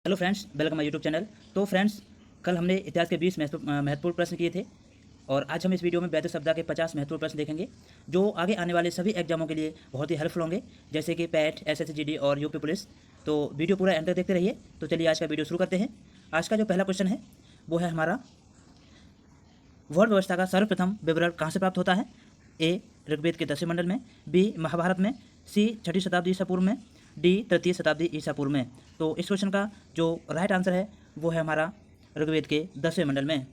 Hello friends, welcome my YouTube channel. तो friends, कल हमने इतिहास के 20 महत्वपूर्ण प्रश्न किए थे और आज हम इस वीडियो में वैदिक सभ्यता के 50 महत्वपूर्ण प्रश्न देखेंगे जो आगे आने वाले सभी एग्जामों के लिए बहुत ही हेल्पफुल होंगे, जैसे कि पैट, एसएससी, और यूपी पुलिस। तो वीडियो पूरा एंड तक देखते रहिए। तो चलिए आज का वीडियो शुरू करते हैं। आज का जो पहला क्वेश्चन है वो है हमारा, वर्ण व्यवस्था का सर्वप्रथम विवरण कहाँ से प्राप्त होता है? ए, ऋग्वेद के 10वें मंडल में, बी, महाभारत में, सी, 6वीं शताब्दी ईसा पूर्व में, डी, 3री शताब्दी ईसा पूर्व में। तो इस क्वेश्चन का जो राइट आंसर है वो है हमारा ऋग्वेद के 10वें मंडल में।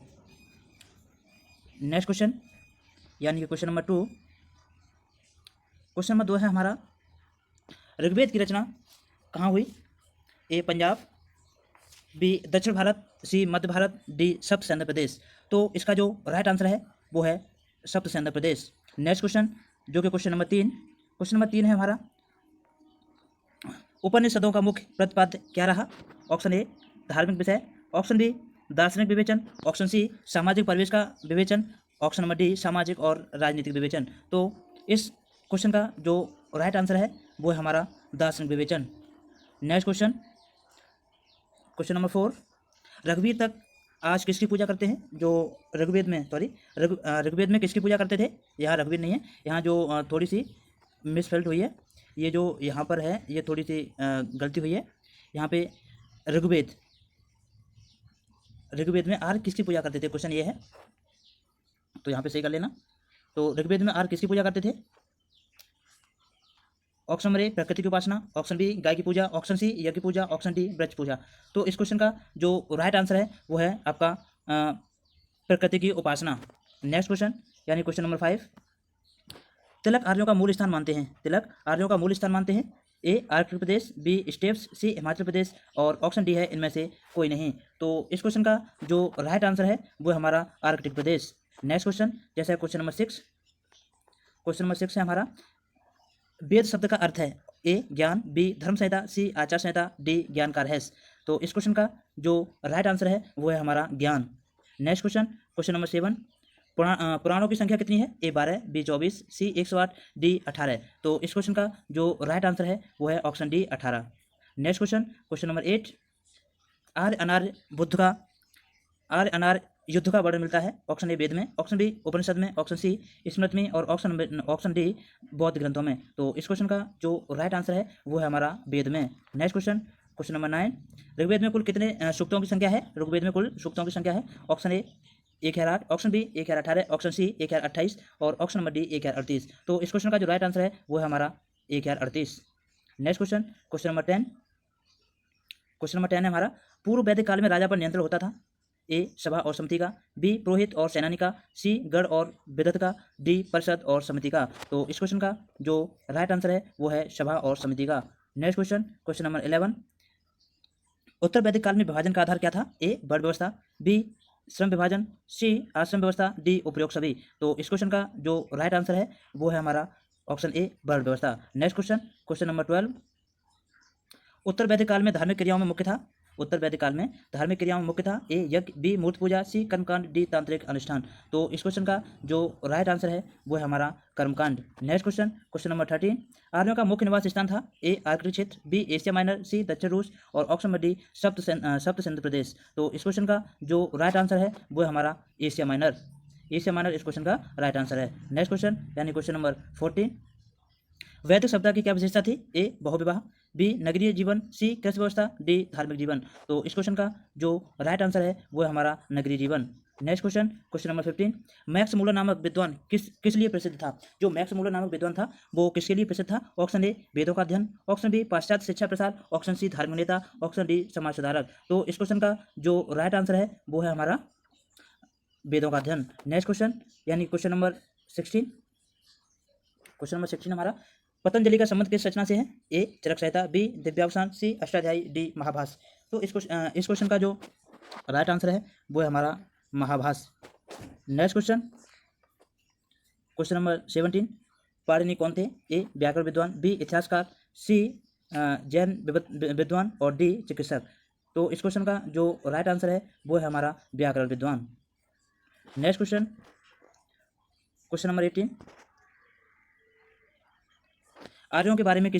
नेक्स्ट क्वेश्चन यानी कि क्वेश्चन नंबर 2। क्वेश्चन नंबर 2 है हमारा, ऋग्वेद की रचना कहाँ हुई? ए, पंजाब, बी, दक्षिण भारत, सी, मध्य भारत, डी, सप्त आंध्र प्रदेश। तो इसका जो राइट आंसर है वो है सप्त आंध्र प्रदेश। नेक्स्ट क्वेश्चन जो कि क्वेश्चन नंबर 3 है हमारा, उपनिषदों का मुख्य प्रतिपाद्य क्या रहा? ऑप्शन ए, धार्मिक विषय, ऑप्शन बी, दार्शनिक विवेचन, ऑप्शन सी, सामाजिक परिवेश का विवेचन, ऑप्शन नंबर डी, सामाजिक और राजनीतिक विवेचन। तो इस क्वेश्चन का जो राइट आंसर है वो है हमारा दार्शनिक विवेचन। नेक्स्ट क्वेश्चन, क्वेश्चन नंबर 4, रघुवीर तक आज किसकी पूजा करते हैं? जो ऋग्वेद में ऋग्वेद में किसकी पूजा करते थे? यहाँ रघुवीर नहीं है, यहाँ जो थोड़ी सी मिसफेल्ट हुई है, ये जो यहाँ पर है ये थोड़ी सी गलती हुई है। यहाँ पे ऋग्वेद में आर किसकी पूजा करते थे, क्वेश्चन ये है, तो यहाँ पे सही कर लेना। तो ऋग्वेद में आर किसकी पूजा करते थे? ऑप्शन नंबर ए, प्रकृति की उपासना, ऑप्शन बी, गाय की पूजा, ऑप्शन सी, यज्ञ की पूजा, ऑप्शन डी, वृक्ष पूजा। तो इस क्वेश्चन का जो राइट आंसर है वो है आपका प्रकृति की उपासना। नेक्स्ट क्वेश्चन यानी क्वेश्चन नंबर 5, तिलक आर्यों का मूल स्थान मानते हैं? ए, आर्किट प्रदेश, बी, स्टेप्स, सी, हिमाचल प्रदेश, और ऑप्शन डी है इनमें से कोई नहीं। तो इस क्वेश्चन का जो राइट आंसर है वो हमारा आर्कटिक प्रदेश। नेक्स्ट क्वेश्चन जैसे क्वेश्चन नंबर 6 है हमारा, वेद शब्द का अर्थ है? ए, ज्ञान, बी, धर्म संहिता, सी, आचार संहिता, डी, ज्ञान का रहस्य। तो इस क्वेश्चन का जो राइट आंसर है वो है हमारा ज्ञान। नेक्स्ट क्वेश्चन, क्वेश्चन नंबर 7, पुराणों की संख्या कितनी है? ए, 12, बी, 24, सी, 108, डी, 18। तो इस क्वेश्चन का जो राइट आंसर है वो है option D, 18। Next question, question number 8, आर्य अनार्य युद्ध का वर्णन मिलता है? ऑप्शन ए, वेद में, ऑप्शन बी, उपनिषद में, ऑप्शन सी, स्मृति में, और ऑप्शन डी, बौद्ध ग्रंथों में। तो इस क्वेश्चन का जो राइट आंसर है वो है हमारा वेद में। Next question, question number 9, Rigveda में कुल कितने सूक्तों की संख्या है? Option A, 1008, option B, 1018, option C, 1028, और ऑप्शन नंबर डी, 1038। तो इस क्वेश्चन का जो राइट आंसर है वो है हमारा 1038। नेक्स्ट क्वेश्चन, क्वेश्चन नंबर 10 है हमारा, पूर्व वैदिक काल में राजा पर नियंत्रण होता था? ए, सभा और समिति का, बी, पुरोहित और सेनानी का, सी, गढ़ और विदत का, डी, परिषद और समिति का। तो इस क्वेश्चन का जो राइट आंसर है वो है सभा और समिति का। नेक्स्ट क्वेश्चन, क्वेश्चन नंबर 11, उत्तर वैदिक काल में विभाजन का आधार क्या था? ए, वर्ण व्यवस्था, बी, श्रम विभाजन, सी, आश्रम व्यवस्था, डी, उपयोग सभी। तो इस क्वेश्चन का जो राइट आंसर है वो है हमारा ऑप्शन ए, वर्ण व्यवस्था। नेक्स्ट क्वेश्चन, क्वेश्चन नंबर 12, उत्तर वैदिक काल में धार्मिक क्रियाओं में मुख्य था? ए, यज्ञ, बी, मूर्ति पूजा, सी, कर्मकांड, डी, तांत्रिक अनुष्ठान। तो इस क्वेश्चन का जो राइट आंसर है वो है हमारा कर्मकांड। नेक्स्ट क्वेश्चन, क्वेश्चन नंबर 13, आर्यों का मुख्य निवास स्थान था? ए, आर्कटिक क्षेत्र, बी, एशिया माइनर, सी, दक्षिण रूस, और ऑप्शन नंबर डी, सप्त सिंधु प्रदेश। तो इस क्वेश्चन का जो राइट आंसर है वो है हमारा एशिया माइनर इस क्वेश्चन का राइट आंसर है। नेक्स्ट क्वेश्चन यानी क्वेश्चन नंबर 14, वैदिक सभ्यता की क्या विशेषता थी? ए, बहुविवाह, बी, नगरीय जीवन, सी, कृषि व्यवस्था, डी, धार्मिक जीवन। तो इस क्वेश्चन का जो राइट आंसर है वो है हमारा नगरीय जीवन। Next question, question number 15, Max Muller नामक विद्वान किस लिए प्रसिद्ध था? जो मैक्स मूलर नामक विद्वान था वो किसके लिए प्रसिद्ध था? ऑप्शन ए, वेदों का अध्ययन, ऑप्शन बी, पाश्चात्य शिक्षा प्रसार, ऑप्शन सी, धार्मिक नेता, ऑप्शन डी, समाज सुधारक। तो इस क्वेश्चन का जो राइट आंसर है वो है हमारा वेदों का अध्ययन। नेक्स्ट क्वेश्चन यानी क्वेश्चन नंबर 16 हमारा, पतंजलि का संबंध किस रचना से है? ए, चरक संहिता, बी, दिव्यावसान, सी, अष्टाध्यायी, डी, महाभाष्य। तो इस क्वेश्चन का जो राइट आंसर है वो है हमारा Mahabhashya. Next question, question number 17, Panini कौन थे? ए, व्याकरण विद्वान, बी, इतिहासकार, सी, जैन विद्वान, और डी, चिकित्सक। तो इस क्वेश्चन का जो राइट आंसर है वो है हमारा व्याकरण विद्वान। नेक्स्ट क्वेश्चन, क्वेश्चन नंबर 18, आर्यों के बारे में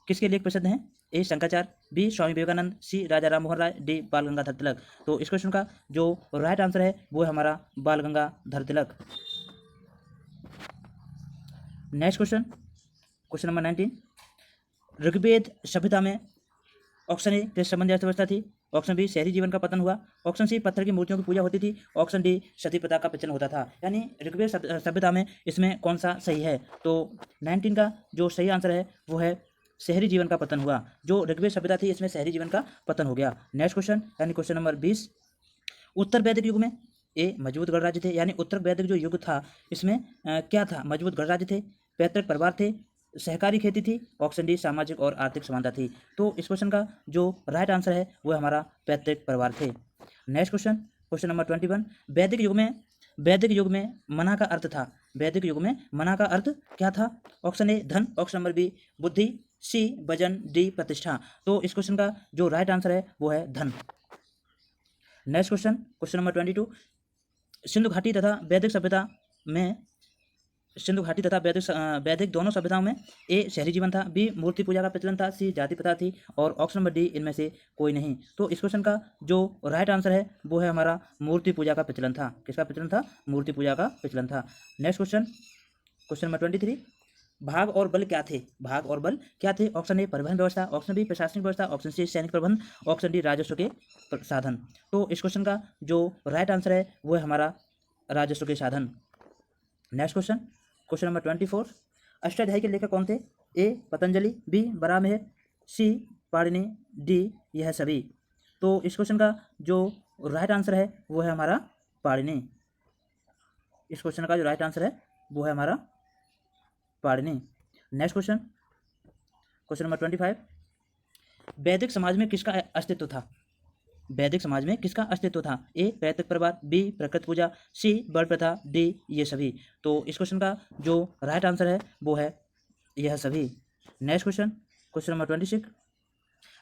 किसके लेख प्रसिद्ध हैं? ए शंकराचार्य, बी स्वामी विवेकानंद, सी राजा राम मोहन राय, डी बाल गंगाधर तिलक। तो इस क्वेश्चन का जो राइट आंसर है वो है हमारा Bal Gangadhar Tilak. Next question, question number 19। Rigveda सभ्यता में ऑप्शन ए किस संबंधी अर्थव्यवस्था थी, ऑप्शन बी शहरी जीवन का पतन हुआ, ऑप्शन सी पत्थर की मूर्तियों की पूजा होती थी, ऑप्शन डी सती प्रथा का प्रचलन होता था। यानी ऋग्वेद सभ्यता में इसमें कौन सा सही है? तो 19 का जो सही आंसर है वो है शहरी जीवन का पतन हुआ। जो ऋग्वेद सभ्यता थी इसमें शहरी जीवन का पतन हो गया। नेक्स्ट क्वेश्चन यानी क्वेश्चन नंबर 20। उत्तर वैदिक युग में ए मजबूत गणराज्य थे, यानी उत्तर वैदिक जो युग था इसमें क्या था? मजबूत गणराज्य थे, पैतृक परिवार थे, सहकारी खेती थी, ऑप्शन डी सामाजिक और आर्थिक समानता थी। तो इस क्वेश्चन का जो राइट आंसर है वो हमारा पैतृक परिवार थे। Next question, question number 21। वैदिक युग में मना का अर्थ था, वैदिक युग में मना का अर्थ क्या था? ऑप्शन ए धन, ऑप्शन नंबर बी बुद्धि, सी वजन, डी प्रतिष्ठा। तो इस क्वेश्चन का जो राइट आंसर है वो है धन। Next question, question number 22। Sindhu घाटी तथा वैदिक सभ्यता में वैदिक दोनों सभ्यताओं में ए शहरी जीवन था, बी मूर्ति पूजा का प्रचलन था, सी जाति प्रथा थी और ऑप्शन नंबर डी इनमें से कोई नहीं। तो इस क्वेश्चन का जो राइट आंसर है वो है हमारा मूर्ति पूजा का प्रचलन था। किसका प्रचलन था? मूर्ति पूजा का प्रचलन था। Next question, question number 23। भाग और बल क्या थे? भाग और बल क्या थे? ऑप्शन ए परिवहन व्यवस्था, ऑप्शन बी प्रशासनिक व्यवस्था, ऑप्शन सी सैनिक प्रबंध, ऑप्शन डी राजस्व के साधन। तो इस क्वेश्चन का जो राइट आंसर है वो है हमारा राजस्व के साधन। Next question, question number 24। Ashtadhyayi के लेखक कौन थे? ए पतंजलि, बी बराहमिहिर, सी पाणिनि, डी यह सभी। तो इस क्वेश्चन का जो राइट आंसर है वो है हमारा पाणिनि। इस क्वेश्चन का जो राइट आंसर है वो है हमारा Panini. Next question, question number 25। वैदिक समाज में किसका अस्तित्व था? वैदिक समाज में किसका अस्तित्व था? ए पैतृक परिवार, बी प्रकृति पूजा, सी बल प्रथा, डी ये सभी। तो इस क्वेश्चन का जो राइट आंसर है वो है यह सभी। Next question, question number 26।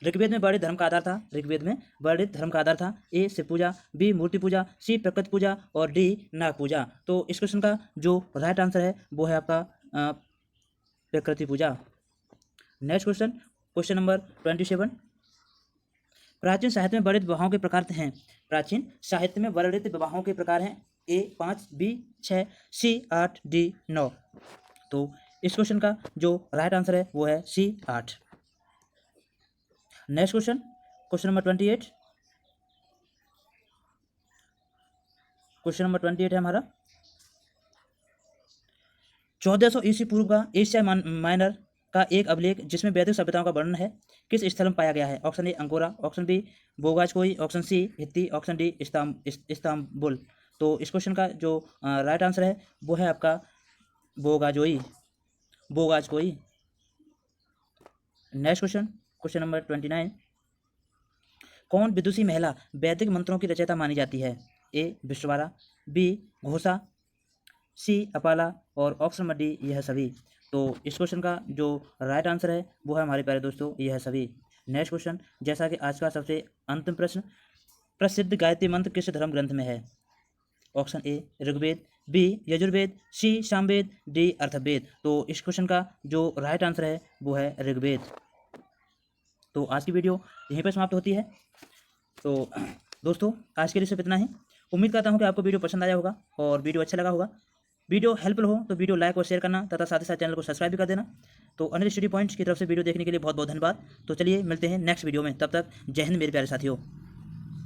Rigveda में वर्णित धर्म का आधार था, ऋग्वेद में वर्णित धर्म का आधार था, ए शिव पूजा, बी मूर्ति पूजा, सी प्रकृति पूजा और डी नाग पूजा। तो इस क्वेश्चन का जो राइट आंसर है वो है आपका प्रकृति पूजा। Next question, question number 27। प्राचीन साहित्य में वर्णित विवाहों के प्रकार हैं, प्राचीन साहित्य में वर्णित विवाहों के प्रकार हैं, ए 5, बी 6, सी 8, डी 9। तो इस क्वेश्चन का जो राइट आंसर है वो है सी 8। Next question, question number 28। Question number 28 है हमारा 1400 ईस्वी पूर्व का एशिया माइनर का एक अभिलेख जिसमें वैदिक सभ्यताओं का वर्णन है किस स्थल में पाया गया है? Option A Ankara, option B Boghazkoi, option C Hittite, option D Istanbul. तो इस क्वेश्चन का जो राइट आंसर है वो है आपका Boghazkoi. Next question, question number 29। कौन विदुषी महिला वैदिक मंत्रों की रचयिता मानी जाती है? ए विश्ववारा, बी घोषा, सी अपाला और ऑप्शन नंबर डी यह सभी। तो इस क्वेश्चन का जो राइट आंसर है वो है हमारे प्यारे दोस्तों यह सभी। नेक्स्ट क्वेश्चन, जैसा कि आज का सबसे अंतिम प्रश्न, प्रसिद्ध गायत्री मंत्र किस धर्म ग्रंथ में है? Option A Rigveda, B Yajurveda, C Samaveda, D Atharvaveda. तो इस क्वेश्चन का जो राइट आंसर है वो है ऋग्वेद। तो आज की वीडियो यहीं पर समाप्त होती है। तो दोस्तों आज के लिए सिर्फ इतना ही। उम्मीद करता हूँ कि आपको वीडियो पसंद आया होगा और वीडियो अच्छा लगा होगा। वीडियो हेल्पफुल हो तो वीडियो लाइक और शेयर करना तथा साथ ही साथ चैनल को सब्सक्राइब भी कर देना। तो अनिल स्टडी पॉइंट्स की तरफ से वीडियो देखने के लिए बहुत बहुत धन्यवाद। तो चलिए मिलते हैं नेक्स्ट वीडियो में, तब तक जय हिंद मेरे प्यारे साथियों।